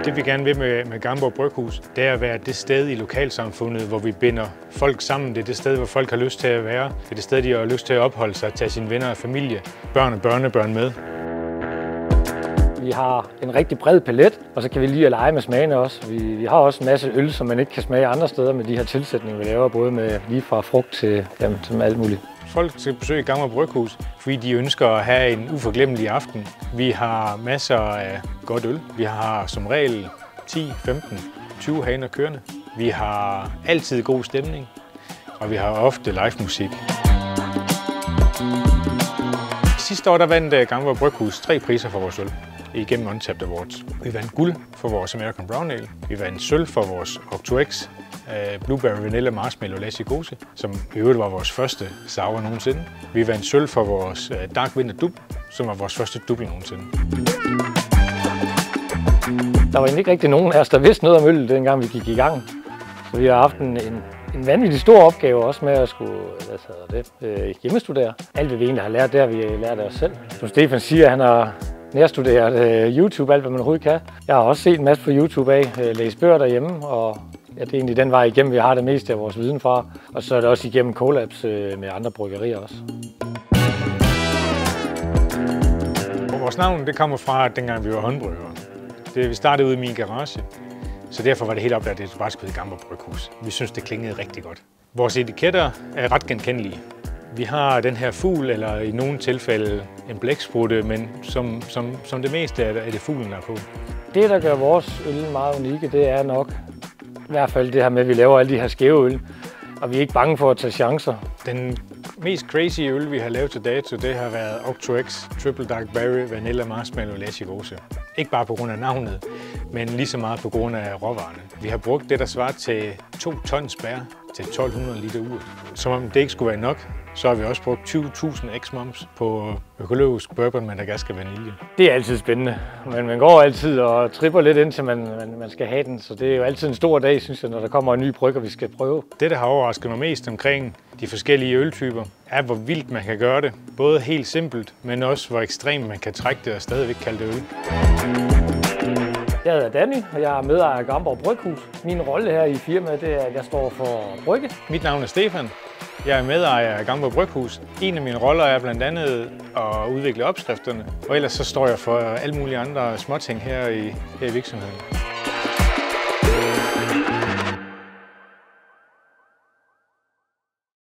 Det vi gerne vil med Gamborg Bryghus, det er at være det sted i lokalsamfundet, hvor vi binder folk sammen. Det er det sted, hvor folk har lyst til at være. Det er det sted, de har lyst til at opholde sig, tage sine venner og familie, børn og børnebørn med. Vi har en rigtig bred palet, og så kan vi lide at lege med smagene også. Vi har også en masse øl, som man ikke kan smage andre steder med de her tilsætninger, vi laver, både med lige fra frugt til alt muligt. Folk skal besøge Gamborg Bryghus, fordi de ønsker at have en uforglemmelig aften. Vi har masser af godt øl. Vi har som regel 10, 15, 20 haner kørende. Vi har altid god stemning, og vi har ofte live musik. Sidste år der vandt Gamborg Bryghus 3 priser for vores øl igennem Untapped Awards. Vi vandt guld for vores American Brown Ale. Vi vandt sølv for vores Octo X Blueberry Vanilla Marshmallow Lassi Gose, som i øvrigt var vores første sour nogensinde. Vi vandt sølv for vores Dark Winter Double, som var vores første double nogensinde. Der var ikke rigtig nogen af os, der vidste noget om øl, dengang vi gik i gang. Så vi har haft en vanvittig stor opgave også med at skulle hjemmestudere. Alt det vi egentlig har lært, det har vi lært af os selv. Som Stefan siger, han har nærstuderet YouTube, alt hvad man overhovedet kan. Jeg har også set en masse på YouTube af, læst bøger derhjemme, og det er egentlig den vej igennem, vi har det meste af vores viden fra. Og så er det også igennem collabs med andre bryggerier også. Vores navn det kommer fra, dengang vi var håndbryggere. Vi startede ude i min garage, så derfor var det helt oplagt, at det bare skulle hedde Gamborg Bryghus. Vi synes, det klingede rigtig godt. Vores etiketter er ret genkendelige. Vi har den her fugl, eller i nogle tilfælde en blæksprutte, men som det meste er det fuglen, der er på. Det, der gør vores øl meget unikke, det er nok i hvert fald det her med, at vi laver alle de her skæve øl, og vi er ikke bange for at tage chancer. Den mest crazy øl, vi har lavet til dato, det har været Octo X Triple Dark Berry Vanilla Marshmallow Lassi Gose. Ikke bare på grund af navnet, men lige så meget på grund af råvarerne. Vi har brugt det, der svarer til 2 tons bær til 1200 liter urt. Som om det ikke skulle være nok, så har vi også brugt 20.000 x-moms på økologisk bourbon Madagaskar vanilje. Det er altid spændende, men man går altid og tripper lidt indtil man skal have den, så det er jo altid en stor dag, synes jeg, når der kommer en ny brygger, vi skal prøve. Det, der har overrasket mig mest omkring de forskellige øltyper, er, hvor vildt man kan gøre det. Både helt simpelt, men også hvor ekstremt man kan trække det og stadigvæk kalde det øl. Jeg hedder Danny, og jeg er medejer af Gamborg Bryghus. Min rolle her i firmaet det er, at jeg står for brygge. Mit navn er Stefan. Jeg er medejer af Gamborg Bryghus. En af mine roller er blandt andet at udvikle opskrifterne, og ellers så står jeg for alle mulige andre småting her i virksomheden.